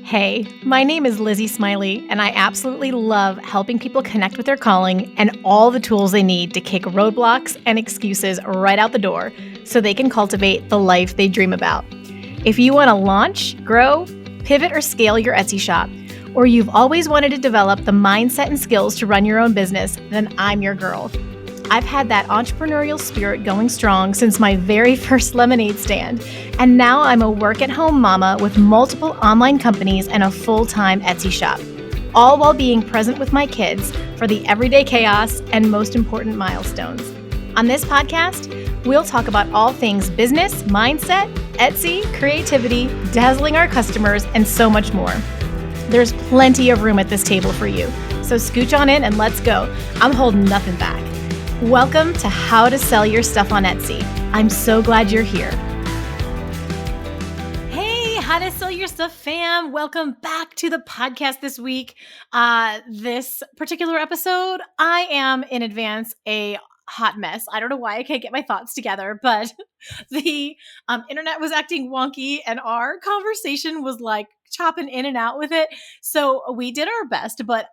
Hey, my name is 𝗗𝗟𝗧, and I absolutely love helping people connect with their calling and all the tools they need to kick roadblocks and excuses right out the door so they can cultivate the life they dream about. If you want to launch, grow, pivot, or scale your Etsy shop, or you've always wanted to develop the mindset and skills to run your own business, then I'm your girl. I've had that entrepreneurial spirit going strong since my very first lemonade stand, and now I'm a work-at-home mama with multiple online companies and a full-time Etsy shop, all while being present with my kids for the everyday chaos and most important milestones. On this podcast, we'll talk about all things business, mindset, Etsy, creativity, dazzling our customers, and so much more. There's plenty of room at this table for you, so scooch on in and let's go. I'm holding nothing back. Welcome to How to Sell Your Stuff on Etsy. I'm so glad you're here. Hey, How to Sell Your Stuff fam. Welcome back to the podcast this week. This particular episode, I am in advance a hot mess. I don't know why I can't get my thoughts together, but the internet was acting wonky and our conversation was like chopping in and out with it. So we did our best, but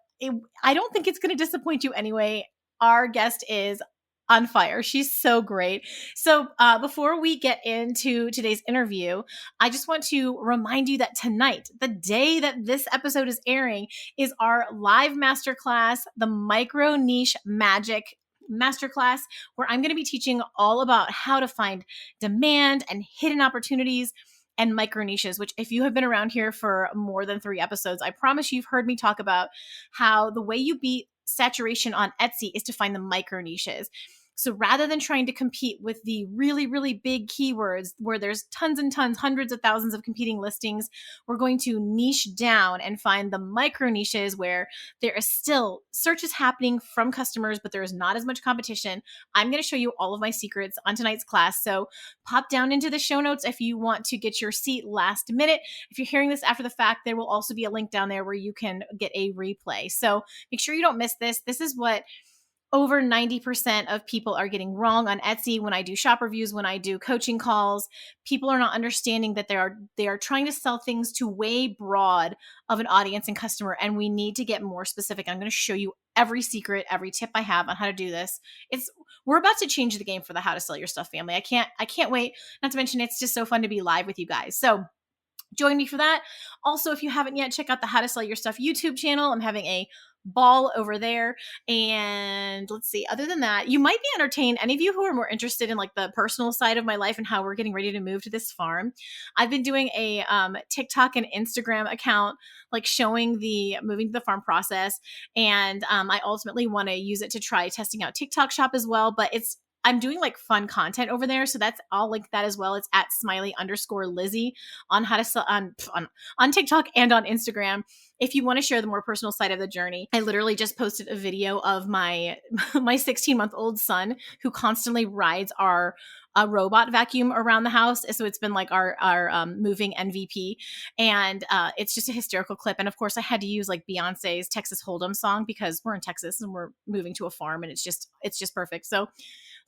I don't think it's going to disappoint you anyway. Our guest is on fire. She's so great. So before we get into today's interview, I just want to remind you that tonight, the day that this episode is airing, is our live masterclass, the Micro Niche Magic Masterclass, where I'm going to be teaching all about how to find demand and hidden opportunities and micro niches, which if you have been around here for more than 3 episodes, I promise you've heard me talk about how the way you beat saturation on Etsy is to find the micro niches. So rather than trying to compete with the really, really big keywords where there's tons and tons, hundreds of thousands of competing listings, we're going to niche down and find the micro niches where there is still searches happening from customers, but there is not as much competition. I'm going to show you all of my secrets on tonight's class. So pop down into the show notes if you want to get your seat last minute. If you're hearing this after the fact, there will also be a link down there where you can get a replay. So make sure you don't miss this. This is what over 90% of people are getting wrong on Etsy. When I do shop reviews, when I do coaching calls, people are not understanding that they are trying to sell things to way broad of an audience and customer, and we need to get more specific. I'm going to show you every secret, every tip I have on how to do this. We're about to change the game for the How to Sell Your Stuff family. I can't wait. Not to mention, it's just so fun to be live with you guys. So join me for that. Also, if you haven't yet, check out the How to Sell Your Stuff YouTube channel. I'm having a ball over there. And let's see, other than that, you might be entertained. Any of you who are more interested in like the personal side of my life and how we're getting ready to move to this farm, I've been doing a TikTok and Instagram account, like showing the moving to the farm process. And I ultimately want to use it to try testing out TikTok shop as well. But I'm doing like fun content over there. So I'll link that as well. It's at @smiley_Lizzy on how to sell on TikTok and on Instagram. If you want to share the more personal side of the journey, I literally just posted a video of my 16-month-old son who constantly rides our robot vacuum around the house. So it's been like our moving MVP, and it's just a hysterical clip. And of course, I had to use like Beyonce's Texas Hold'em song because we're in Texas and we're moving to a farm, and it's just perfect. So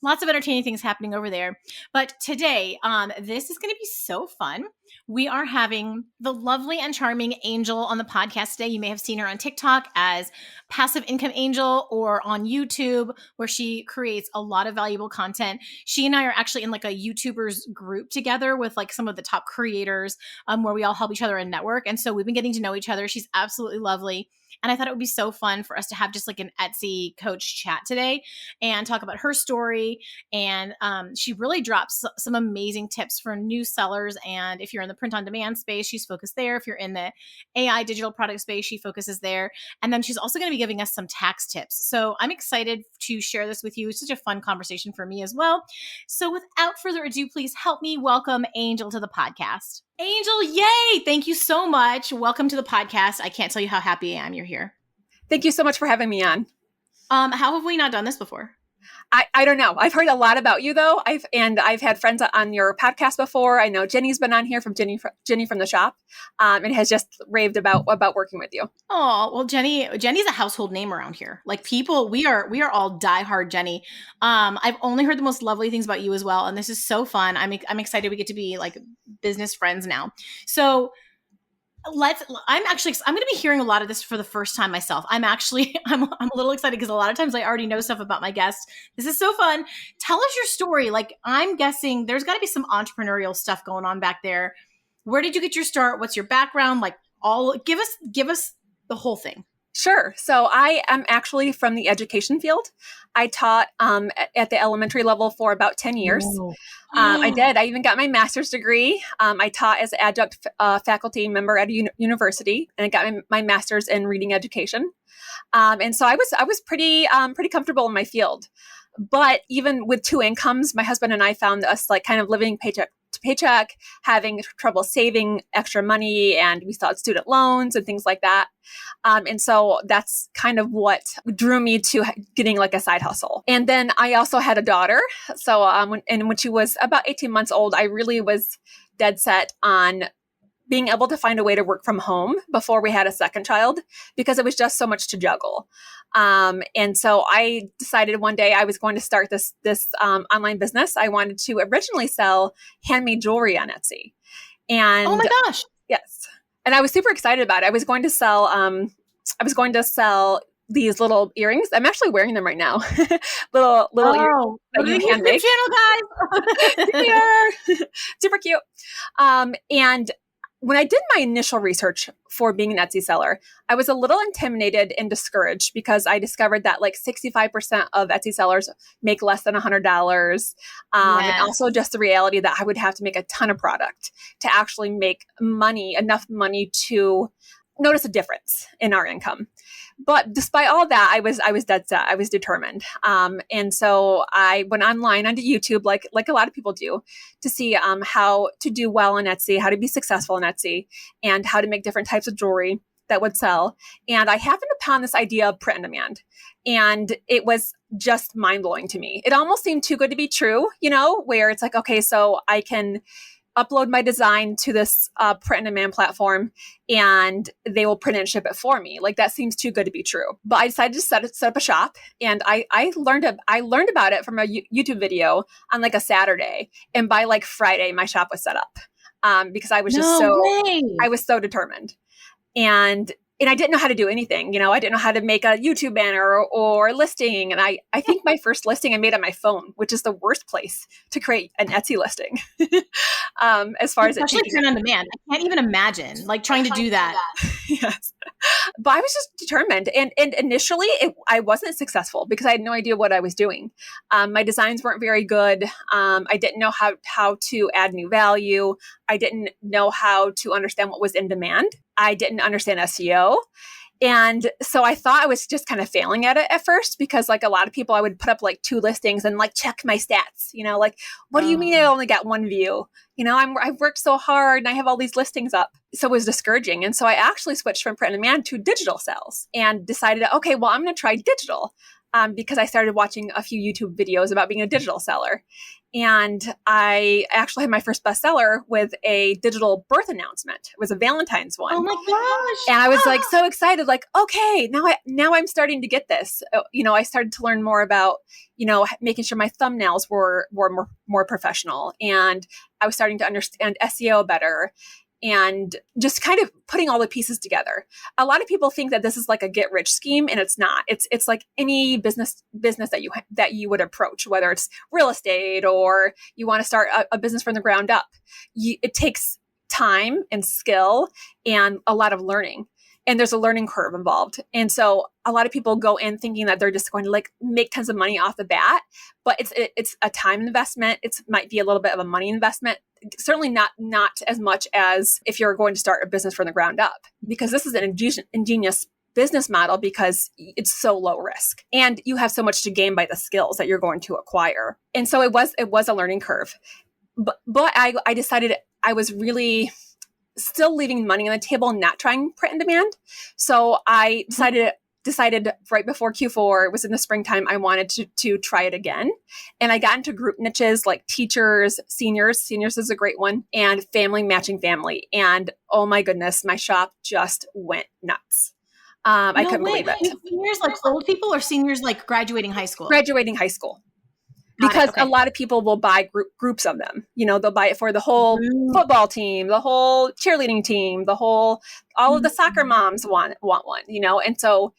lots of entertaining things happening over there. But today, this is going to be so fun. We are having the lovely and charming Angel on the podcast today. You may have seen her on TikTok as Passive Income Angel, or on YouTube where she creates a lot of valuable content. She and I are actually in like a YouTubers group together with like some of the top creators, where we all help each other and network. And so we've been getting to know each other. She's absolutely lovely. And I thought it would be so fun for us to have just like an Etsy coach chat today and talk about her story. And she really drops some amazing tips for new sellers. And if you're in the print on demand space, she's focused there. If you're in the AI digital product space, she focuses there. And then she's also going to be giving us some tax tips. So I'm excited to share this with you. It's such a fun conversation for me as well. So without further ado, please help me welcome Angel to the podcast. Angel, yay! Thank you so much. Welcome to the podcast. I can't tell you how happy I am you're here. Thank you so much for having me on. How have we not done this before? I don't know. I've heard a lot about you though. I've had friends on your podcast before. I know Jenny's been on here from Jenny from the shop, and has just raved about working with you. Oh, well, Jenny's a household name around here. Like people, we are all diehard Jenny. I've only heard the most lovely things about you as well, and this is so fun. I'm excited we get to be like business friends now. So I'm going to be hearing a lot of this for the first time myself. I'm a little excited because a lot of times I already know stuff about my guests. This is so fun. Tell us your story. Like, I'm guessing there's got to be some entrepreneurial stuff going on back there. Where did you get your start? What's your background? Like, give us the whole thing. Sure. So I am actually from the education field. I taught at the elementary level for about 10 years. I did. I even got my master's degree. I taught as an adjunct faculty member at a university, and I got my master's in reading education. And so I was pretty comfortable in my field. But even with two incomes, my husband and I found us like kind of living paycheck to paycheck, having trouble saving extra money, and we still had student loans and things like that. And so that's kind of what drew me to getting like a side hustle. And then I also had a daughter. So when she was about 18 months old, I really was dead set on being able to find a way to work from home before we had a second child, because it was just so much to juggle. And so I decided one day I was going to start this online business. I wanted to originally sell handmade jewelry on Etsy. And oh my gosh. Yes. And I was super excited about it. I was going to sell these little earrings. I'm actually wearing them right now. little earrings that you hand make. Channel, guys. Yeah. Super cute. And when I did my initial research for being an Etsy seller, I was a little intimidated and discouraged because I discovered that like 65% of Etsy sellers make less than $100. And also just the reality that I would have to make a ton of product to actually make enough money to notice a difference in our income. But despite all that, I was dead set. I was determined. And so I went online onto YouTube, like a lot of people do, to see how to do well on Etsy, how to be successful on Etsy, and how to make different types of jewelry that would sell. And I happened upon this idea of print on demand. And it was just mind-blowing to me. It almost seemed too good to be true, where it's like, okay, so I can upload my design to this print on demand platform and they will print and ship it for me. Like, that seems too good to be true. But I decided to set up a shop, and I learned about it from a YouTube video on like a Saturday. And by like Friday, my shop was set up because I was just I was so determined. And I didn't know how to do anything. I didn't know how to make a YouTube banner or listing. And I think my first listing I made on my phone, which is the worst place to create an Etsy listing. As far as especially print on demand. I can't even imagine like trying to do that. Yes. But I was just determined. And initially I wasn't successful because I had no idea what I was doing. My designs weren't very good. I didn't know how to add new value. I didn't know how to understand what was in demand. I didn't understand SEO. And so I thought I was just kind of failing at it at first, because like a lot of people, I would put up like 2 listings and like check my stats, like, what do you mean I only got 1 view? I've worked so hard and I have all these listings up. So it was discouraging. And so I actually switched from print on demand to digital sales and decided, okay, well, I'm going to try digital. Because I started watching a few YouTube videos about being a digital seller. And I actually had my first bestseller with a digital birth announcement. It was a Valentine's one. Oh my gosh. And I was like so excited, like, okay, now I'm starting to get this. I started to learn more about, making sure my thumbnails were more professional. And I was starting to understand SEO better. And just kind of putting all the pieces together. A lot of people think that this is like a get rich scheme, and it's not. It's like any business that you would approach, whether it's real estate or you want to start a business from the ground up. It takes time and skill and a lot of learning. And there's a learning curve involved. And so a lot of people go in thinking that they're just going to like make tons of money off the bat, but it's a time investment. It might be a little bit of a money investment. Certainly not as much as if you're going to start a business from the ground up, because this is an ingenious business model because it's so low risk and you have so much to gain by the skills that you're going to acquire. And so it was a learning curve, but I decided I was really still leaving money on the table and not trying print on demand. So I decided right before Q4, it was in the springtime, I wanted to try it again. And I got into group niches like teachers, seniors is a great one, and family matching family. And oh my goodness, my shop just went nuts. I couldn't believe it. Seniors like old people or seniors like graduating high school? Graduating high school. because Okay. a lot of people will buy groups of them. They'll buy it for the whole Ooh. football team, the whole cheerleading team, all of the soccer moms want one, And so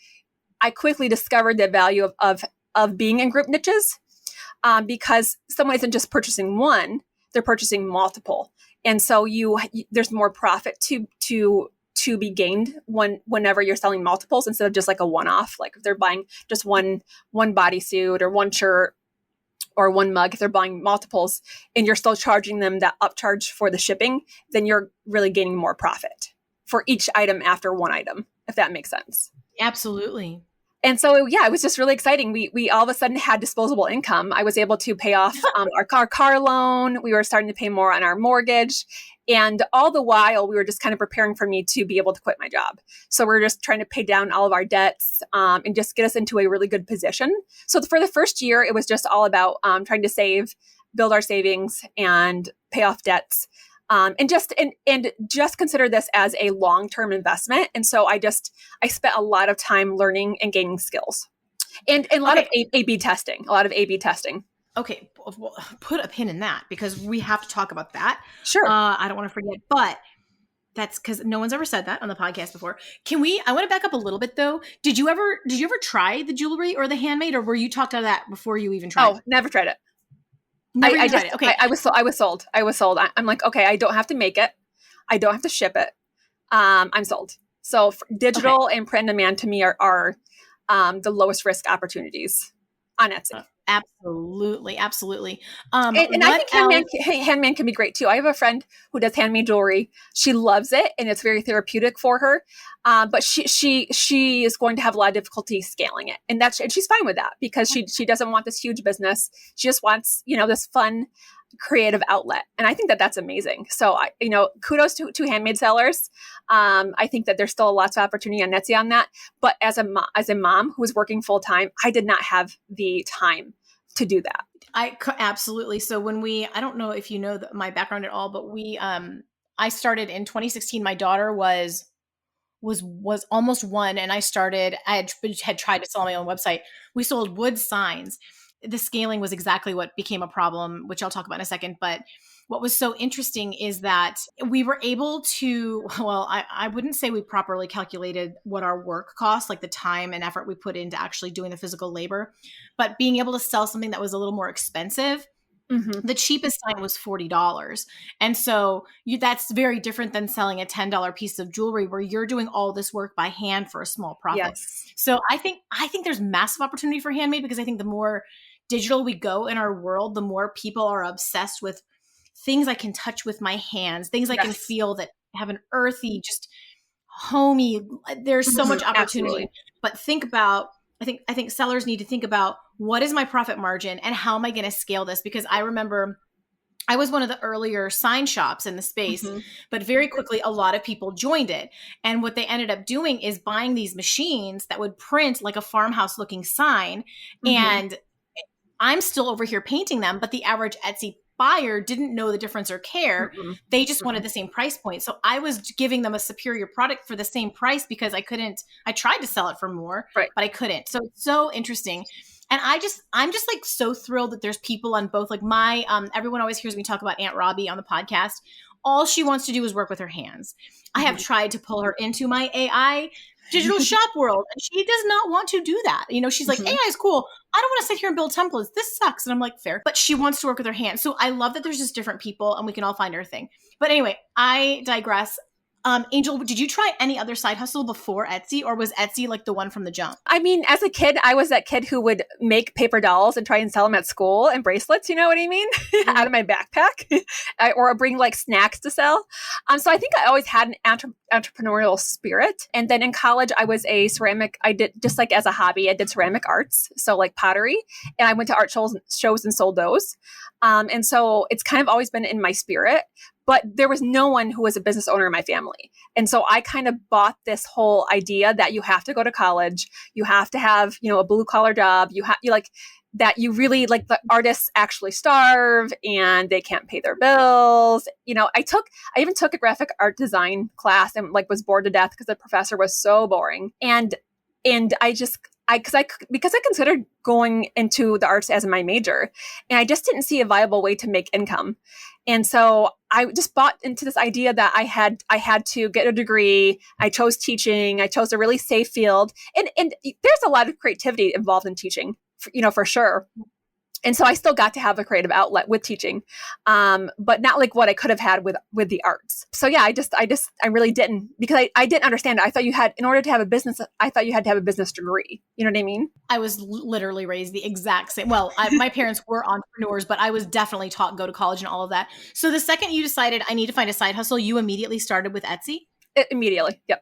I quickly discovered the value of being in group niches, because someone isn't just purchasing one, they're purchasing multiple. And so there's more profit to be gained whenever you're selling multiples instead of just like a one-off. Like if they're buying just one bodysuit or one shirt or one mug, if they're buying multiples and you're still charging them that upcharge for the shipping, then you're really gaining more profit for each item after one item, if that makes sense. Absolutely. And so, it was just really exciting. We all of a sudden had disposable income. I was able to pay off our car loan. We were starting to pay more on our mortgage. And all the while, we were just kind of preparing for me to be able to quit my job. So we're just trying to pay down all of our debts and just get us into a really good position. So for the first year, it was just all about trying to save, build our savings, and pay off debts. And just consider this as a long-term investment. And so I spent a lot of time learning and gaining skills, and a lot of A/B testing. Okay, well, put a pin in that because we have to talk about that. Sure. I don't want to forget, but that's because no one's ever said that on the podcast before. I want to back up a little bit though. Did you ever try the jewelry or the handmade, or were you talked out of that before you even tried? Oh, never tried it. I tried it. Okay. I was sold. I'm like, okay, I don't have to make it. I don't have to ship it. I'm sold. So digital and print on demand to me are the lowest risk opportunities on Etsy. Absolutely. And I think handmade can be great too. I have a friend who does handmade jewelry. She loves it and it's very therapeutic for her. But she is going to have a lot of difficulty scaling it. And she's fine with that because she doesn't want this huge business. She just wants, this fun, creative outlet. And I think that that's amazing. So kudos to handmade sellers. I think that there's still lots of opportunity on Etsy on that. But as a mom who was working full time, I did not have the time to do that. Absolutely. So I don't know if you know my background at all, but I started in 2016. My daughter was almost one, and I had tried to sell my own website. We sold wood signs. The scaling was exactly what became a problem, which I'll talk about in a second. But what was so interesting is that we were able to, I wouldn't say we properly calculated what our work cost, like the time and effort we put into actually doing the physical labor, but being able to sell something that was a little more expensive. Mm-hmm. The cheapest sign was $40. And so that's very different than selling a $10 piece of jewelry where you're doing all this work by hand for a small profit. Yes. So I think there's massive opportunity for handmade because I think the more digital we go in our world, the more people are obsessed with things I can touch with my hands, things I can feel that have an earthy, just homey. There's so much opportunity. Absolutely. But I think sellers need to think about what is my profit margin and how am I going to scale this? Because I remember I was one of the earlier sign shops in the space, but very quickly a lot of people joined it. And what they ended up doing is buying these machines that would print like a farmhouse looking sign. And I'm still over here painting them, but the average Etsy buyer didn't know the difference or care. They just wanted the same price point. So I was giving them a superior product for the same price because I tried to sell it for more, but I couldn't. So it's so interesting. And I'm just like so thrilled that there's people on both, like everyone always hears me talk about Aunt Robbie on the podcast. All she wants to do is work with her hands. I have tried to pull her into my AI digital shop world, and she does not want to do that. She's like, AI is cool. I don't want to sit here and build templates. This sucks. And I'm like, fair. But she wants to work with her hands. So I love that there's just different people and we can all find our thing. But anyway, I digress. Angel, did you try any other side hustle before Etsy, or was Etsy like the one from the jump? I mean, as a kid, I was that kid who would make paper dolls and try and sell them at school and bracelets, you know what I mean? Out of my backpack or bring like snacks to sell. So I think I always had an entrepreneurial spirit. And then in college, I did just like as a hobby, I did ceramic arts. So like pottery, and I went to art shows and sold those. And so it's kind of always been in my spirit. But there was no one who was a business owner in my family. And so I kind of bought this whole idea that you have to go to college, you have to have, a blue collar job, that you really like the artists actually starve and they can't pay their bills. I even took a graphic art design class and like was bored to death because the professor was so boring. And because I considered going into the arts as my major, and I just didn't see a viable way to make income. And so I just bought into this idea that I had to get a degree. I chose teaching. I chose a really safe field. And there's a lot of creativity involved in teaching, for sure. And so I still got to have a creative outlet with teaching, but not like what I could have had with the arts. So yeah, I really didn't, because I didn't understand it. I thought in order to have a business, I thought you had to have a business degree. You know what I mean? I was literally raised the exact same. Well, my parents were entrepreneurs, but I was definitely taught go to college and all of that. So the second you decided I need to find a side hustle, you immediately started with Etsy? Immediately. Yep.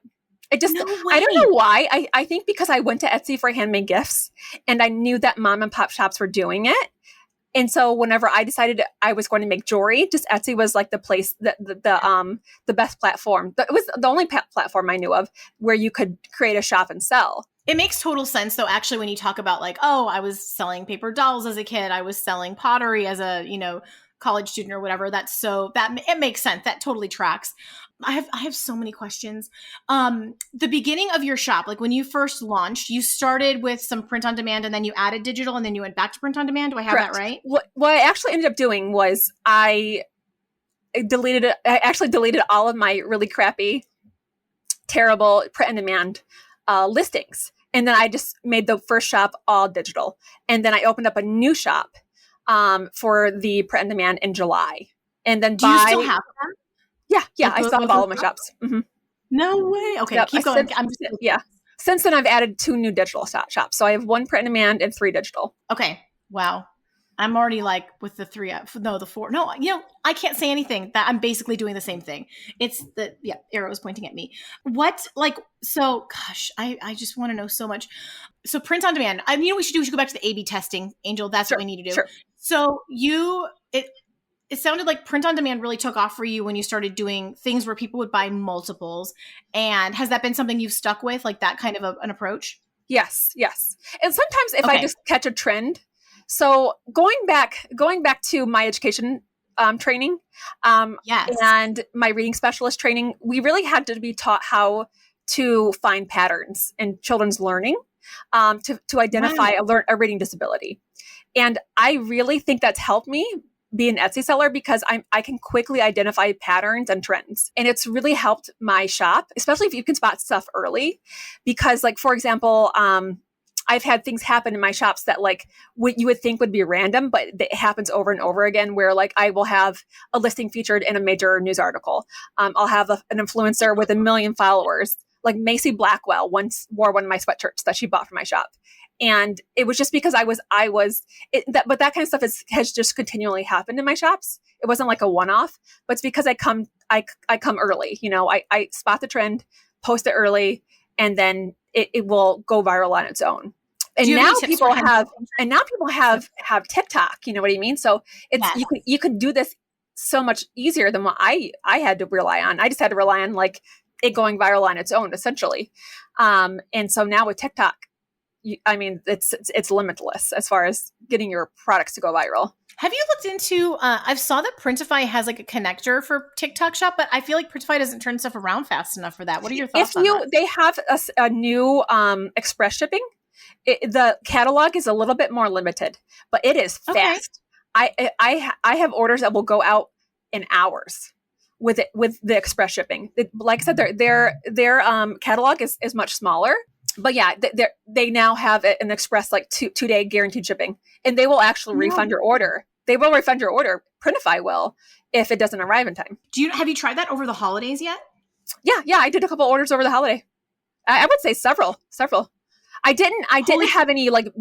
I way. don't know why. I think because I went to Etsy for handmade gifts, and I knew that mom and pop shops were doing it. And so whenever I decided I was going to make jewelry, just Etsy was like the place, the best platform. It was the only platform I knew of where you could create a shop and sell. It makes total sense, though, actually, when you talk about like, oh, I was selling paper dolls as a kid. I was selling pottery as a, college student or whatever. It makes sense. That totally tracks. I have so many questions. The beginning of your shop, like when you first launched, you started with some print on demand and then you added digital and then you went back to print on demand. Do I have Correct. that right? What I actually ended up doing was I actually deleted all of my really crappy, terrible print on demand listings. And then I just made the first shop all digital. And then I opened up a new shop for the print on demand in July. And then do you still have that? Yeah. I still have all of my shops. Mm-hmm. No way. Okay, yep, keep going. Since then, I've added 2 new digital shops. So I have 1 print on demand and 3 digital. Okay. Wow. I'm already like with the 4. No, I can't say anything. That I'm basically doing the same thing. It's arrow is pointing at me. Gosh, I just want to know so much. So print on demand. What we should do? We should go back to the A/B testing, Angel. That's what we need to do. Sure. So it sounded like print on demand really took off for you when you started doing things where people would buy multiples. And has that been something you've stuck with, like that kind of an approach? Yes. And sometimes if I just catch a trend. So going back to my education training, yes, and my reading specialist training, we really had to be taught how to find patterns in children's learning, to identify a reading disability. And I really think that's helped me be an Etsy seller because I can quickly identify patterns and trends. And it's really helped my shop, especially if you can spot stuff early. Because like, for example, I've had things happen in my shops that like what you would think would be random, but it happens over and over again where like I will have a listing featured in a major news article. I'll have an influencer with 1 million followers. Like Macy Blackwell once wore one of my sweatshirts that she bought from my shop. And it was just because but that kind of stuff has just continually happened in my shops. It wasn't like a one-off, but it's because I come early. I spot the trend, post it early, and then it will go viral on its own. And now people have TikTok. You know what I mean? So you can do this so much easier than what I had to rely on. I just had to rely on like it going viral on its own, essentially. And so now with TikTok, it's limitless as far as getting your products to go viral. Have you looked into, I've saw that Printify has like a connector for TikTok shop, but I feel like Printify doesn't turn stuff around fast enough for that. What are your thoughts on that? They have a new express shipping. The catalog is a little bit more limited, but it is fast. I have orders that will go out in hours with the express shipping. Like I said, their catalog is much smaller. But yeah, they now have an express like 2-day guaranteed shipping, and they will actually refund your order. They will refund your order. Printify will if it doesn't arrive in time. Have you tried that over the holidays yet? Yeah, I did a couple orders over the holiday. I would say several. I didn't have any like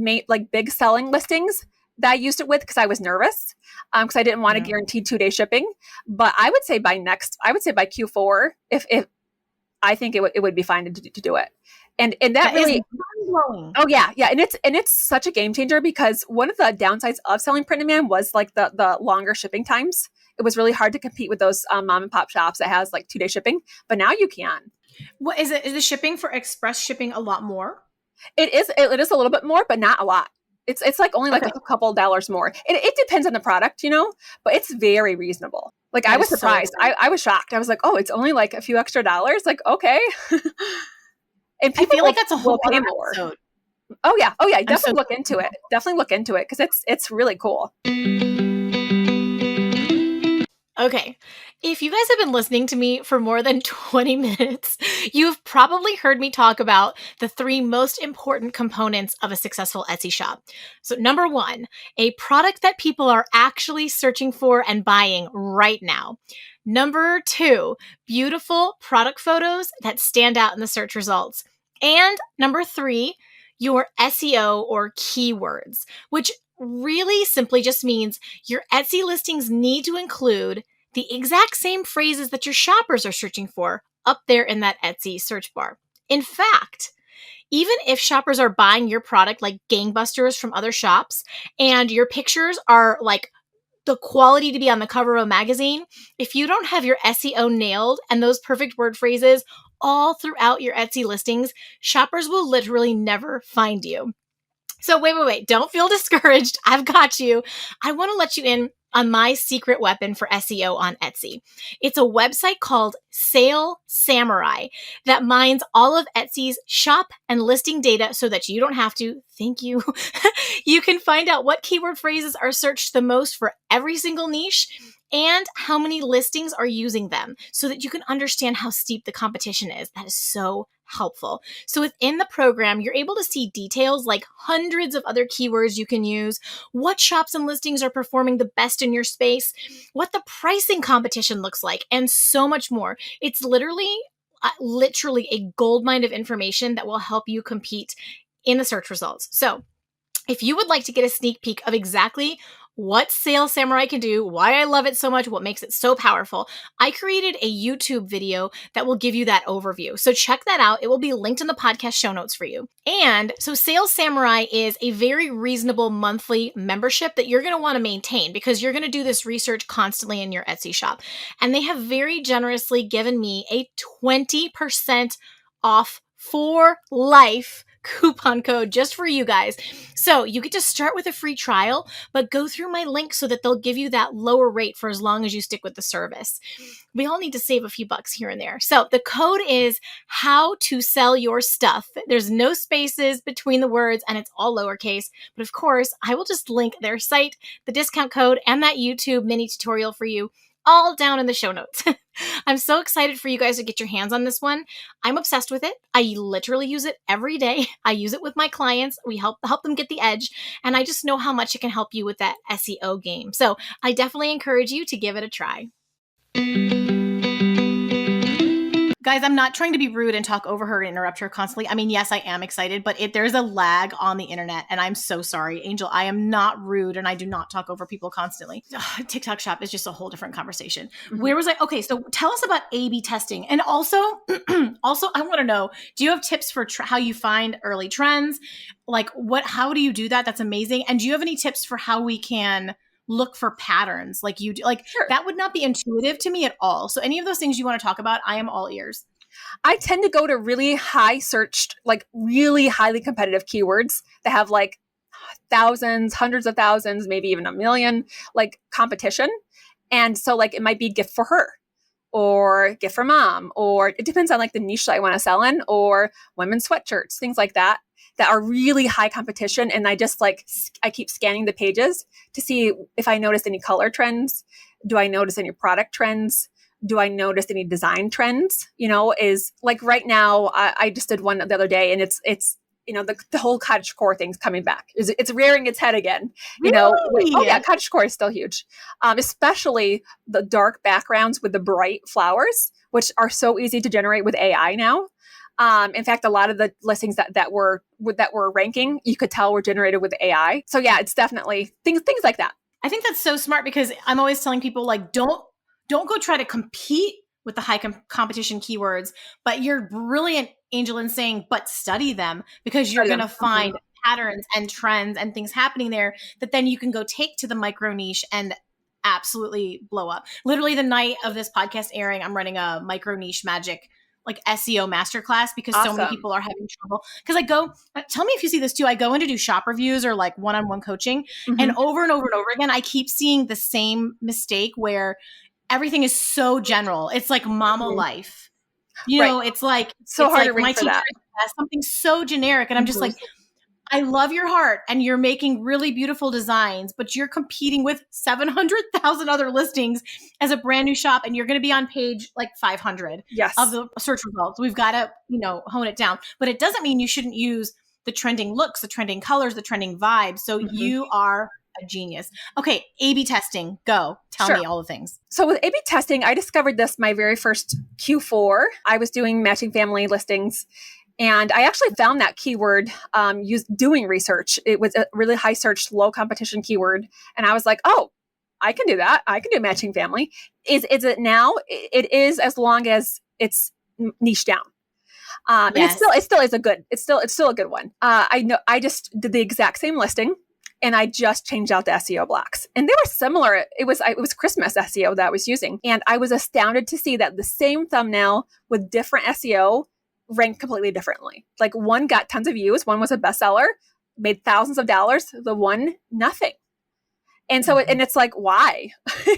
big selling listings that I used it with because I was nervous because I didn't want to guarantee 2-day shipping. But I would say by Q4, if I think it would be fine to do it. And that really, oh yeah. And it's such a game changer because one of the downsides of selling print on demand was like the longer shipping times. It was really hard to compete with those mom and pop shops that has like 2-day shipping, but now you can. What is it? Is the shipping for express shipping a lot more? It is a little bit more, but not a lot. It's like only like a couple dollars more. It depends on the product, but it's very reasonable. Like I was surprised. I was shocked. I was like, oh, it's only like a few extra dollars. Like, okay. And people I feel like that's a whole other episode. Oh yeah. I'm so Definitely look into it. Definitely look into it because it's really cool. Okay. If you guys have been listening to me for more than 20 minutes, you've probably heard me talk about the 3 most important components of a successful Etsy shop. So, number 1, a product that people are actually searching for and buying right now. Number 2, beautiful product photos that stand out in the search results. And number 3, your SEO or keywords, which really simply just means your Etsy listings need to include the exact same phrases that your shoppers are searching for up there in that Etsy search bar. In fact, even if shoppers are buying your product like gangbusters from other shops and your pictures are like the quality to be on the cover of a magazine, if you don't have your SEO nailed and those perfect word phrases all throughout your Etsy listings, shoppers will literally never find you. So wait. Don't feel discouraged. I've got you. I want to let you in on my secret weapon for SEO on Etsy. It's a website called Sale Samurai that mines all of Etsy's shop and listing data so that you don't have to. Thank you. You can find out what keyword phrases are searched the most for every single niche and how many listings are using them so that you can understand how steep the competition is. That is so helpful. So within the program, you're able to see details like hundreds of other keywords you can use, what shops and listings are performing the best in your space, what the pricing competition looks like, and so much more. It's literally a goldmine of information that will help you compete in the search results. So if you would like to get a sneak peek of exactly what Sale Samurai can do, why I love it so much, what makes it so powerful, I created a YouTube video that will give you that overview. So check that out. It will be linked in the podcast show notes for you. And so Sale Samurai is a very reasonable monthly membership that you're going to want to maintain because you're going to do this research constantly in your Etsy shop. And they have very generously given me a 20% off for life coupon code just for you guys. So you get to start with a free trial, but go through my link so that they'll give you that lower rate for as long as you stick with the service. We all need to save a few bucks here and there. So the code is howtosellyourstuff. There's no spaces between the words and it's all lowercase. But of course, I will just link their site, the discount code, and that YouTube mini tutorial for you all down in the show notes. I'm so excited for you guys to get your hands on this one. I'm obsessed with it. I literally use it every day. I use it with my clients. We help them get the edge. And I just know how much it can help you with that SEO game. So I definitely encourage you to give it a try. Guys, I'm not trying to be rude and talk over her and interrupt her constantly. I mean, yes, I am excited, but there's a lag on the internet, and I'm so sorry. Angel, I am not rude, and I do not talk over people constantly. TikTok shop is just a whole different conversation. Mm-hmm. Where was I? Okay, so tell us about A/B testing. And also, I want to know, do you have tips for how you find early trends? Like, how do you do that? That's amazing. And do you have any tips for how we can look for patterns like you do? Like, sure. That would not be intuitive to me at all. So any of those things you want to talk about, I am all ears. I tend to go to really high searched, like really highly competitive keywords that have like thousands, hundreds of thousands, maybe even 1 million, like competition. And so like it might be gift for her or gift for mom, or it depends on like the niche that I want to sell in, or women's sweatshirts, things like that are really high competition. And I just I keep scanning the pages to see if I notice any color trends. Do I notice any product trends? Do I notice any design trends? Is like right now, I just did one the other day, and it's the whole cottagecore thing's coming back. It's rearing its head again. Really? Oh yeah, cottagecore is still huge, especially the dark backgrounds with the bright flowers, which are so easy to generate with AI now. In fact, a lot of the listings that were ranking, you could tell were generated with AI. So yeah, it's definitely things like that. I think that's so smart because I'm always telling people like, don't go try to compete with the high competition keywords, but you're brilliant, Angel, in saying, but study them because you're going to find patterns and trends and things happening there that then you can go take to the micro niche and absolutely blow up. Literally the night of this podcast airing, I'm running a micro niche magic like SEO masterclass because so many people are having trouble. Because I go, tell me if you see this too. I go in to do shop reviews or like one-on-one coaching, and over and over and over again, I keep seeing the same mistake where everything is so general. It's like mama life. It's like so it's hard like to rank for that. Something so generic, and I'm just like, I love your heart and you're making really beautiful designs, but you're competing with 700,000 other listings as a brand new shop, and you're going to be on page like 500 Yes. of the search results. We've got to, hone it down, but it doesn't mean you shouldn't use the trending looks, the trending colors, the trending vibes. So you are a genius. Okay. A/B testing. Go. Tell me all the things. So with A/B testing, I discovered this my very first Q4. I was doing matching family listings, and I actually found that keyword doing research. It was a really high search, low competition keyword. And I was like, oh, I can do that. I can do matching family. Is it now? It is, as long as it's niche down. And it still is a good, it's still a good one. I know I just did the exact same listing, and I just changed out the SEO blocks, and they were similar. It was Christmas SEO that I was using. And I was astounded to see that the same thumbnail with different SEO ranked completely differently. Like, one got tons of views, one was a bestseller, made thousands of dollars, the one, nothing. And so, and it's like, why?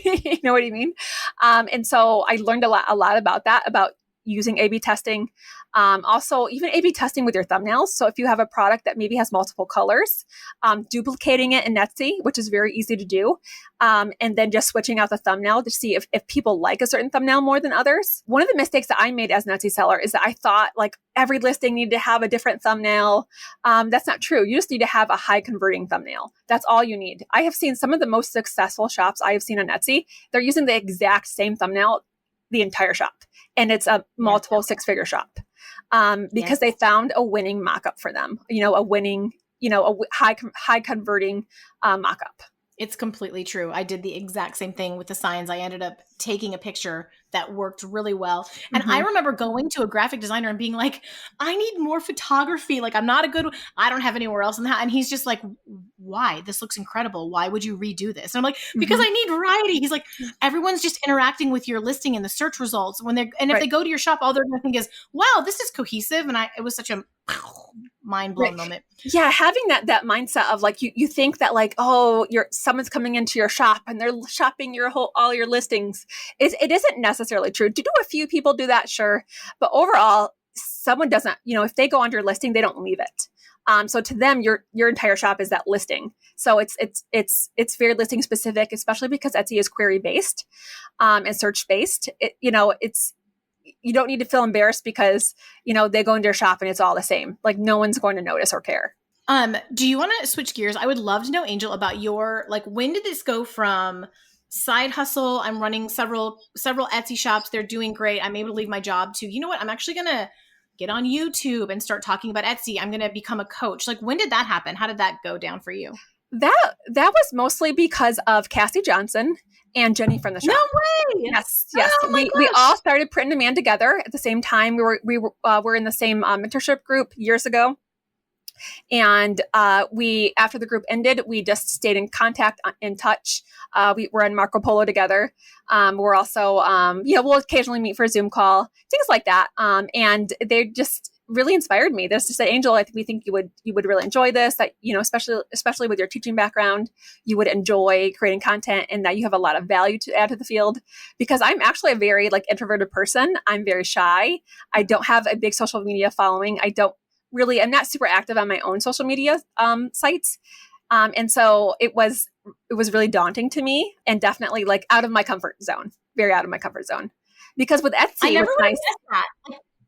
You know what I mean? And so I learned a lot about that, about using A/B testing. Also, even A/B testing with your thumbnails. So if you have a product that maybe has multiple colors, duplicating it in Etsy, which is very easy to do, and then just switching out the thumbnail to see if people like a certain thumbnail more than others. One of the mistakes that I made as an Etsy seller is that I thought like every listing needed to have a different thumbnail. That's not true. You just need to have a high converting thumbnail. That's all you need. I have seen some of the most successful shops I have seen on Etsy. They're using the exact same thumbnail the entire shop. And it's a multiple six-figure shop because they found a winning mock-up for them, a winning, a high converting mock-up. It's completely true. I did the exact same thing with the signs. I ended up taking a picture that worked really well. And I remember going to a graphic designer and being like, I need more photography. Like, I don't have anywhere else in the house. And he's just like, why? This looks incredible. Why would you redo this? And I'm like, because I need variety. He's like, everyone's just interacting with your listing in the search results if they go to your shop, all they're going to think is, wow, this is cohesive. And it was such a mind blown moment. Yeah. Having that mindset of like, you think that like, oh, someone's coming into your shop and they're shopping all your listings. It isn't necessarily true. Do a few people do that? Sure. But overall, someone doesn't, if they go onto your listing, they don't leave it. So to them, your entire shop is that listing. So it's very listing specific, especially because Etsy is query based, and search based. You don't need to feel embarrassed because, they go into your shop and it's all the same. Like, no one's going to notice or care. Do you want to switch gears? I would love to know, Angel, about when did this go from side hustle? I'm running several Etsy shops. They're doing great. I'm able to leave my job to, you know what? I'm actually going to get on YouTube and start talking about Etsy. I'm going to become a coach. Like, when did that happen? How did that go down for you? That was mostly because of Cassie Johnson and Jenny from the shop. No way! Yes. Oh we all started Print on Demand together at the same time. We were in the same mentorship group years ago, and after the group ended, we just stayed in contact, in touch. We were on Marco Polo together. We're also we'll occasionally meet for a Zoom call, things like that. And they just really inspired me. This to say, Angel, we think you would really enjoy this, that, especially with your teaching background, you would enjoy creating content, and that you have a lot of value to add to the field. Because I'm actually a very introverted person. I'm very shy. I don't have a big social media following. I'm not super active on my own social media sites. And so it was really daunting to me, and definitely out of my comfort zone, very out of my comfort zone. Because with Etsy, I never what's nice. That.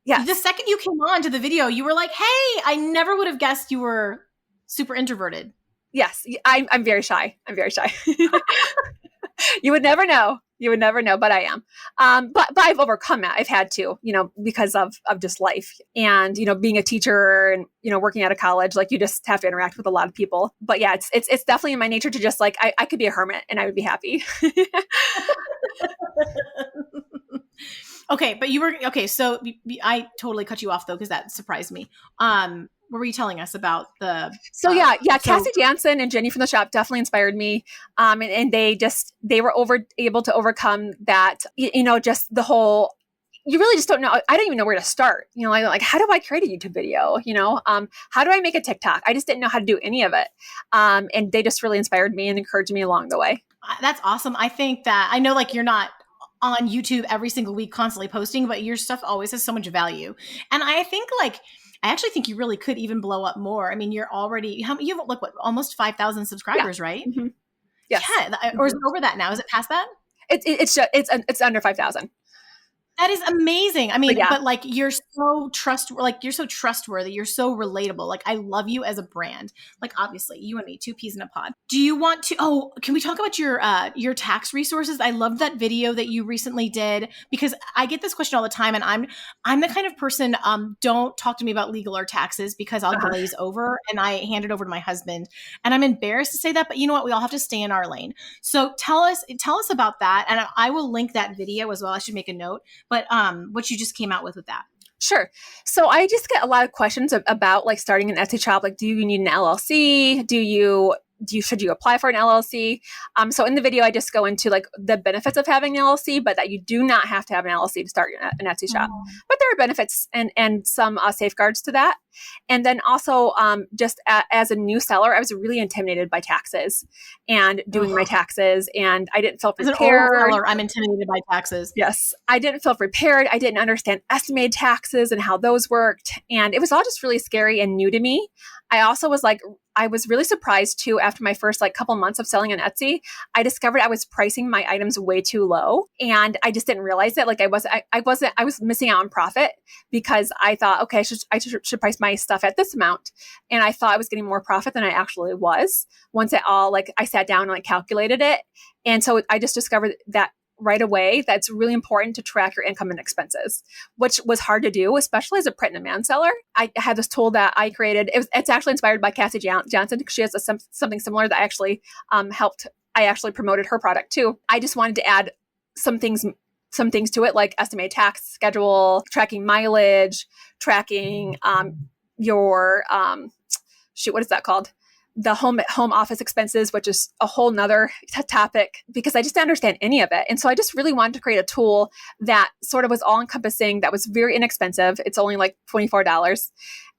Yeah. The second you came on to the video, you were like, hey, I never would have guessed you were super introverted. Yes. I'm very shy. I'm very shy. You would never know. But I am. But I've overcome it. I've had to, because of just life and, being a teacher and, working at a college, you just have to interact with a lot of people. But yeah, it's definitely in my nature to just I could be a hermit and I would be happy. Okay. But so I totally cut you off though, because that surprised me. What were you telling us about the? So Cassie Jansen and Jenny from the shop definitely inspired me. And they were able to overcome that, just the whole, you really just don't know. I don't even know where to start. How do I create a YouTube video? How do I make a TikTok? I just didn't know how to do any of it. And they just really inspired me and encouraged me along the way. That's awesome. I think that I know you're not on YouTube every single week constantly posting, but your stuff always has so much value. And I think I actually think you really could even blow up more. I mean, you're already, you have like what, almost 5,000 subscribers, right? Mm-hmm. Yes. Yeah. Or is it over that now? Is it past that? It's under 5,000. That is amazing. I mean, But yeah. but like you're so trustworthy. You're so relatable. Like I love you as a brand. Like obviously you and me, two peas in a pod. Do you want to, can we talk about your tax resources? I love that video that you recently did because I get this question all the time and I'm the kind of person, don't talk to me about legal or taxes because I'll glaze over and I hand it over to my husband and I'm embarrassed to say that, but you know what? We all have to stay in our lane. So tell us about that. And I will link that video as well. I should make a note. But what you just came out with that. Sure. So I just get a lot of questions about like starting an Etsy shop. Like, do you need an LLC? Should you apply for an LLC? So in the video, I just go into like the benefits of having an LLC, but that you do not have to have an LLC to start an Etsy shop. But there are benefits and some safeguards to that. And then also just as a new seller, I was really intimidated by taxes and doing my taxes, and I didn't feel prepared. As an old seller, I'm intimidated by taxes. Yes, I didn't feel prepared. I didn't understand estimated taxes and how those worked, and it was all just really scary and new to me. I also was like, I was really surprised too, after my first like couple months of selling on Etsy, I discovered I was pricing my items way too low. And I just didn't realize it. Like I was missing out on profit because I thought, okay, I should price my stuff at this amount. And I thought I was getting more profit than I actually was. Once I sat down and like calculated it. And so I just discovered that right away, that's really important to track your income and expenses, which was hard to do, especially as a print-on-demand seller. I had this tool that I created. It's actually inspired by Cassie Johnson because she has something similar that actually helped. I actually promoted her product too. I just wanted to add some things to it, like estimated tax schedule, tracking mileage, tracking your what is that called? The home office expenses, which is a whole nother topic because I just didn't understand any of it. And so I just really wanted to create a tool that sort of was all encompassing, that was very inexpensive. It's only like $24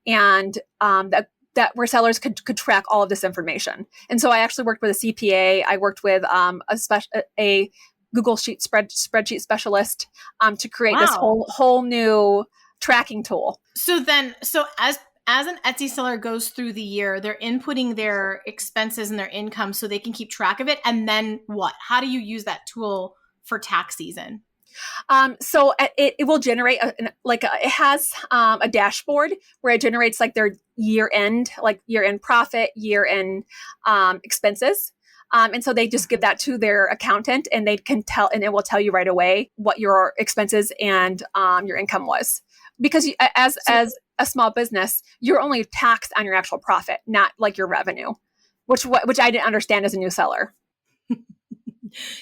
and that where sellers could track all of this information. And so I actually worked with a CPA. I worked with a Google spreadsheet specialist to create this whole new tracking tool. So as an Etsy seller goes through the year, they're inputting their expenses and their income so they can keep track of it. And then what? How do you use that tool for tax season? So it will generate it has a dashboard where it generates like their year-end profit, year-end expenses. And so they just give that to their accountant and they can tell, and it will tell you right away what your expenses and your income was. Because as a small business, you're only taxed on your actual profit, not like your revenue, which I didn't understand as a new seller.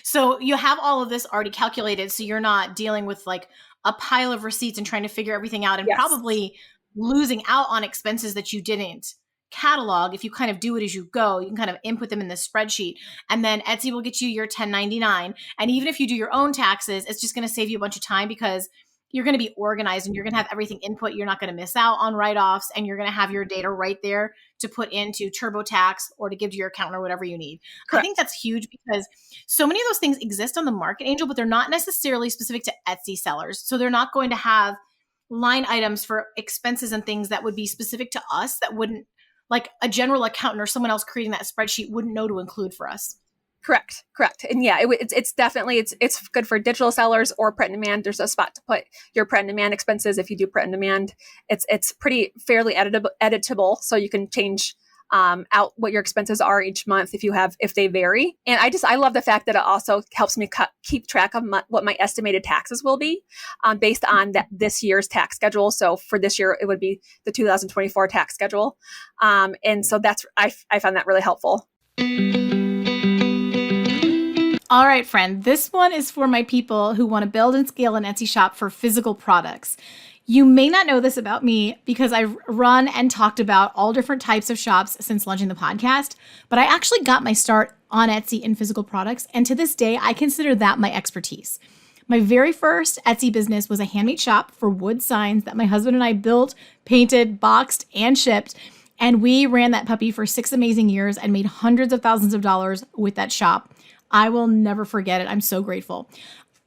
So you have all of this already calculated. So you're not dealing with like a pile of receipts and trying to figure everything out and probably losing out on expenses that you didn't catalog. If you kind of do it as you go, you can kind of input them in the spreadsheet and then Etsy will get you your 1099. And even if you do your own taxes, it's just going to save you a bunch of time because you're going to be organized and you're going to have everything input. You're not going to miss out on write-offs and you're going to have your data right there to put into TurboTax or to give to your accountant or whatever you need. Correct. I think that's huge because so many of those things exist on the Market Angel, but they're not necessarily specific to Etsy sellers. So they're not going to have line items for expenses and things that would be specific to us that wouldn't, like a general accountant or someone else creating that spreadsheet wouldn't know to include for us. Correct. And yeah, it's definitely, it's good for digital sellers or print on demand. There's a spot to put your print on demand expenses. If you do print on demand, it's pretty fairly editable. So you can change out what your expenses are each month if they vary. And I love the fact that it also helps me keep track of what my estimated taxes will be based on this year's tax schedule. So for this year, it would be the 2024 tax schedule. And so I found that really helpful. All right, friend, this one is for my people who want to build and scale an Etsy shop for physical products. You may not know this about me because I've run and talked about all different types of shops since launching the podcast, but I actually got my start on Etsy in physical products, and to this day, I consider that my expertise. My very first Etsy business was a handmade shop for wood signs that my husband and I built, painted, boxed, and shipped, and we ran that puppy for 6 amazing years and made hundreds of thousands of dollars with that shop. I will never forget it. I'm so grateful.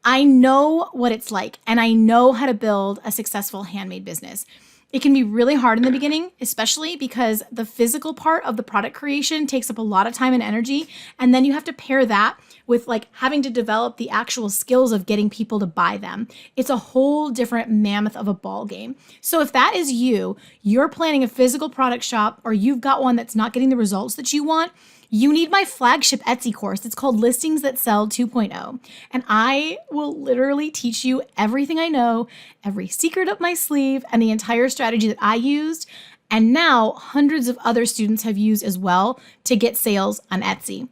I know what it's like, and I know how to build a successful handmade business. It can be really hard in the beginning, especially because the physical part of the product creation takes up a lot of time and energy. And then you have to pair that with like having to develop the actual skills of getting people to buy them. It's a whole different mammoth of a ball game. So if that is you, you're planning a physical product shop, or you've got one that's not getting the results that you want, you need my flagship Etsy course. It's called Listings That Sell 2.0. And I will literally teach you everything I know, every secret up my sleeve, and the entire strategy that I used. And now hundreds of other students have used as well to get sales on Etsy.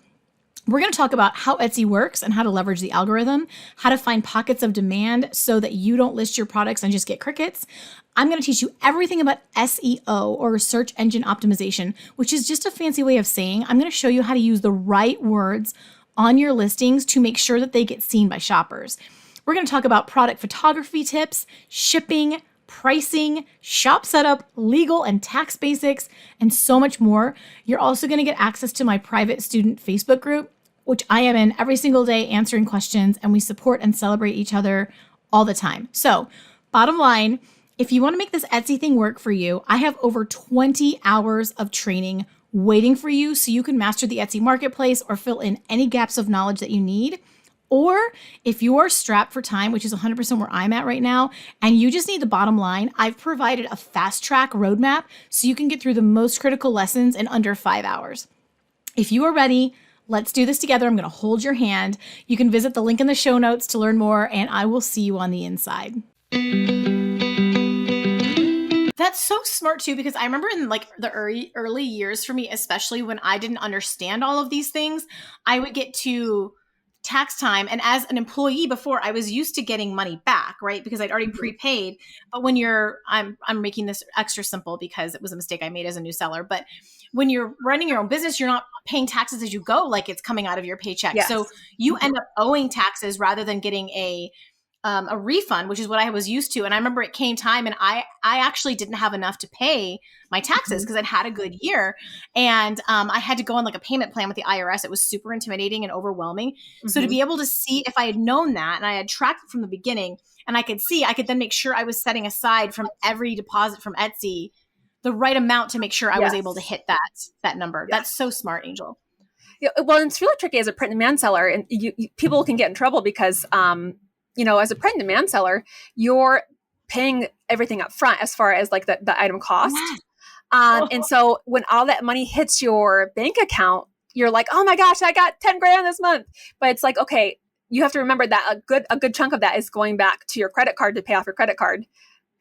We're going to talk about how Etsy works and how to leverage the algorithm, how to find pockets of demand so that you don't list your products and just get crickets. I'm going to teach you everything about SEO, or search engine optimization, which is just a fancy way of saying I'm going to show you how to use the right words on your listings to make sure that they get seen by shoppers. We're going to talk about product photography tips, shipping, pricing, shop setup, legal and tax basics, and so much more. You're also going to get access to my private student Facebook group, which I am in every single day answering questions, and we support and celebrate each other all the time. So, bottom line, if you want to make this Etsy thing work for you, I have over 20 hours of training waiting for you so you can master the Etsy marketplace or fill in any gaps of knowledge that you need. Or if you are strapped for time, which is 100% where I'm at right now, and you just need the bottom line, I've provided a fast track roadmap so you can get through the most critical lessons in under 5 hours. If you are ready, let's do this together. I'm going to hold your hand. You can visit the link in the show notes to learn more, and I will see you on the inside. That's so smart too, because I remember in like the early years for me, especially when I didn't understand all of these things, I would get to tax time. And as an employee before, I was used to getting money back, right? Because I'd already prepaid. But when I'm making this extra simple because it was a mistake I made as a new seller. But when you're running your own business, you're not paying taxes as you go, like it's coming out of your paycheck. Yes. So you end up owing taxes rather than getting a refund, which is what I was used to. And I remember it came time and I actually didn't have enough to pay my taxes because I'd had a good year. And I had to go on like a payment plan with the IRS. It was super intimidating and overwhelming. So to be able to see, if I had known that and I had tracked it from the beginning and I could then make sure I was setting aside from every deposit from Etsy the right amount to make sure I was able to hit that number. Yes. That's so smart, Angel. Yeah, well, it's really tricky as a print and demand seller, and people can get in trouble because as a print and demand seller, you're paying everything up front as far as like the item cost. And so when all that money hits your bank account, you're like, oh my gosh, I got 10 grand this month. But it's like, okay, you have to remember that a good chunk of that is going back to your credit card to pay off your credit card,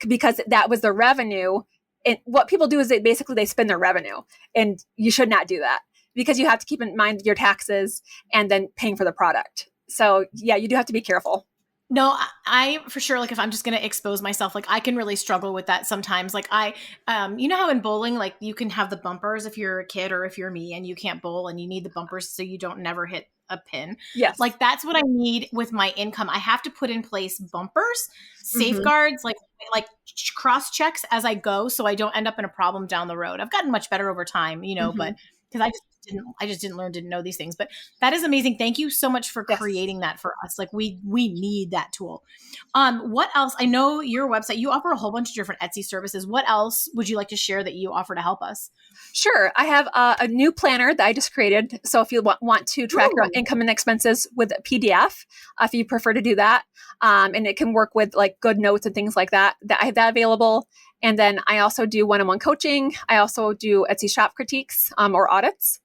because that was the revenue. And what people do is they spend their revenue, and you should not do that, because you have to keep in mind your taxes and then paying for the product. So yeah, you do have to be careful. No, I for sure, like if I'm just going to expose myself, like I can really struggle with that sometimes. Like you know how in bowling, like you can have the bumpers if you're a kid or if you're me and you can't bowl and you need the bumpers so you don't never hit a pin. Yes. Like that's what I need with my income. I have to put in place bumpers, safeguards, like cross checks as I go so I don't end up in a problem down the road. I've gotten much better over time, but because I just didn't know these things. But that is amazing. Thank you so much for creating that for us. Like we need that tool. What else? I know your website, you offer a whole bunch of different Etsy services. What else would you like to share that you offer to help us? Sure. I have a new planner that I just created. So if you want to track your income and expenses with a PDF, if you prefer to do that, and it can work with like good notes and things like that, I have that available. And then I also do one-on-one coaching. I also do Etsy shop critiques or audits.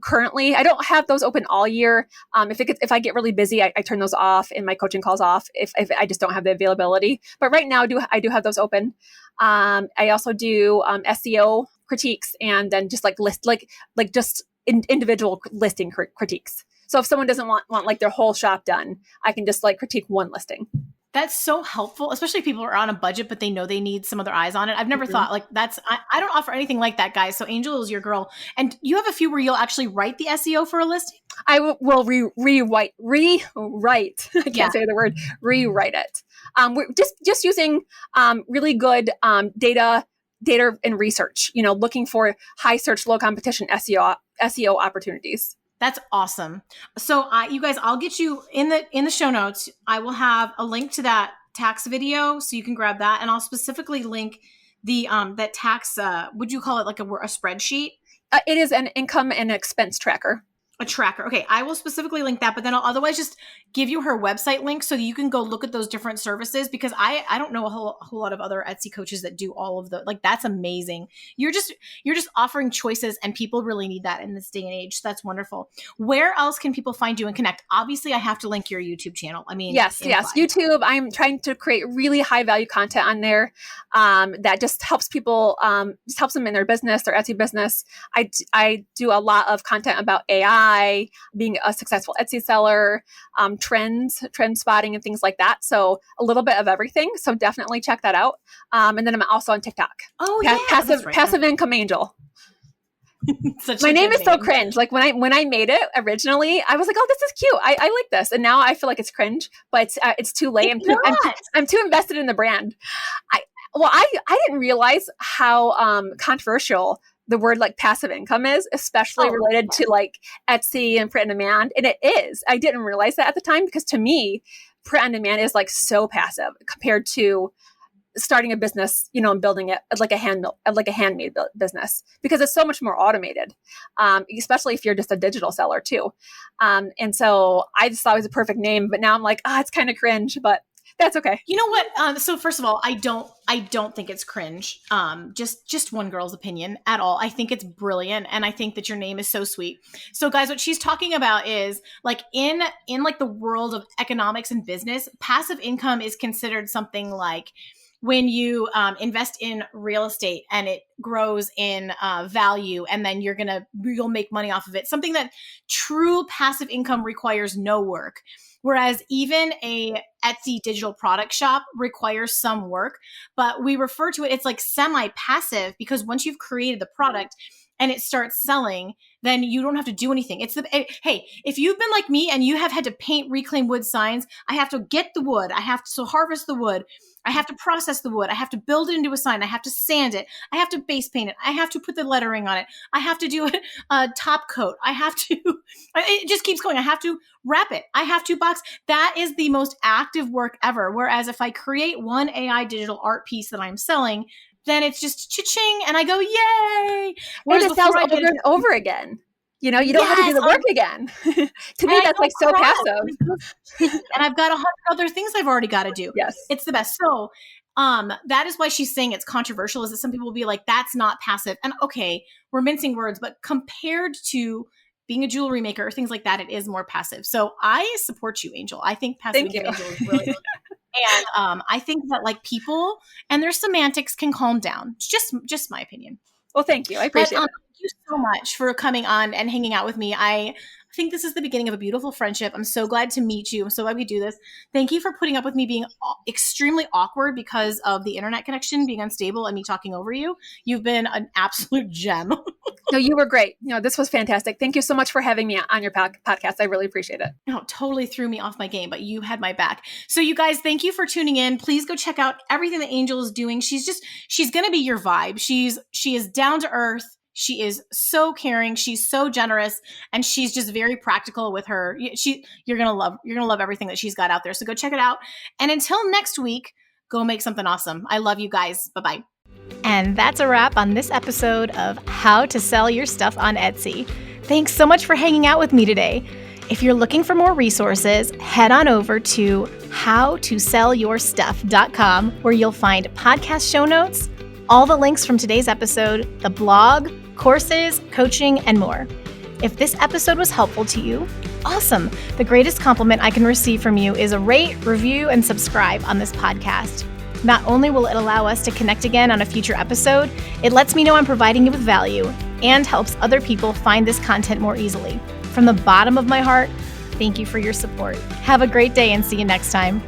Currently, I don't have those open all year. If I get really busy, I turn those off and my coaching calls off if I just don't have the availability. But right now, I do have those open. I also do SEO critiques, and then just like individual listing critiques. So if someone doesn't want like their whole shop done, I can just like critique one listing. That's so helpful, especially if people are on a budget, but they know they need some other eyes on it. I've never thought like I don't offer anything like that, guys. So Angel is your girl. And you have a few where you'll actually write the SEO for a listing? I will rewrite. I can't say the word, rewrite it. We're just using really good data and research, looking for high search, low competition SEO opportunities. That's awesome. So you guys, I'll get you in the show notes. I will have a link to that tax video so you can grab that. And I'll specifically link that tax, would you call it like a spreadsheet? It is an income and expense tracker. A tracker. Okay, I will specifically link that, but then I'll otherwise just give you her website link so that you can go look at those different services, because I don't know a whole lot of other Etsy coaches that do all of the, like, that's amazing. You're just offering choices, and people really need that in this day and age. So that's wonderful. Where else can people find you and connect? Obviously, I have to link your YouTube channel. I mean, yes, YouTube. I'm trying to create really high value content on there that just helps people, just helps them in their business, their Etsy business. I do a lot of content about AI, being a successful Etsy seller, trend spotting and things like that. So a little bit of everything. So definitely check that out. And then I'm also on TikTok. Oh yeah. Passive income angel. My name is so cringe. Like when I made it originally, I was like, oh, this is cute. I like this. And now I feel like it's cringe, but it's too late. I'm too invested in the brand. I didn't realize how controversial the word like passive income is, especially related to like Etsy and print on demand. And it is. I didn't realize that at the time, because to me, print on demand is like so passive compared to starting a business, and building it like a handmade business, because it's so much more automated, especially if you're just a digital seller too. And so I just thought it was a perfect name, but now I'm like, it's kind of cringe, but that's okay. You know what? So first of all, I don't think it's cringe. Just one girl's opinion at all. I think it's brilliant, and I think that your name is so sweet. So guys, what she's talking about is like in like the world of economics and business, passive income is considered something like when you invest in real estate and it grows in value, and then you'll make money off of it. Something that true passive income requires no work. Whereas even a Etsy digital product shop requires some work, but we refer to it, it's like semi-passive, because once you've created the product and it starts selling, then you don't have to do anything. Hey, if you've been like me and you have had to paint reclaimed wood signs, I have to get the wood, I have to harvest the wood, I have to process the wood, I have to build it into a sign, I have to sand it, I have to base paint it, I have to put the lettering on it, I have to do a top coat, it just keeps going, I have to wrap it, I have to box. That is the most active work ever. Whereas if I create one AI digital art piece that I'm selling, then it's just cha-ching and I go, yay! Whereas it sells over and over again. You don't have to do the work again. To me, that's like so passive. And I've got 100 other things I've already got to do. Yes. It's the best. So that is why she's saying it's controversial, is that some people will be like, that's not passive. And okay, we're mincing words, but compared to being a jewelry maker or things like that, it is more passive. So I support you, Angel. I think passive income angel is really good. And I think that like people and their semantics can calm down. It's just my opinion. Well, thank you. I appreciate it. Thank you so much for coming on and hanging out with me. I think this is the beginning of a beautiful friendship. I'm so glad to meet you. I'm so glad we do this. Thank you for putting up with me being extremely awkward because of the internet connection being unstable and me talking over you. You've been an absolute gem. No, you were great. This was fantastic. Thank you so much for having me on your podcast. I really appreciate it. No, totally threw me off my game, but you had my back. So you guys, thank you for tuning in. Please go check out everything that Angel is doing. She's going to be your vibe. She is down to earth. She is so caring. She's so generous, and she's just very practical with her. You're going to love everything that she's got out there. So go check it out. And until next week, go make something awesome. I love you guys. Bye-bye. And that's a wrap on this episode of How to Sell Your Stuff on Etsy. Thanks so much for hanging out with me today. If you're looking for more resources, head on over to howtosellyourstuff.com, where you'll find podcast show notes, all the links from today's episode, the blog, courses, coaching, and more. If this episode was helpful to you, awesome. The greatest compliment I can receive from you is a rate, review, and subscribe on this podcast. Not only will it allow us to connect again on a future episode, it lets me know I'm providing you with value and helps other people find this content more easily. From the bottom of my heart, thank you for your support. Have a great day and see you next time.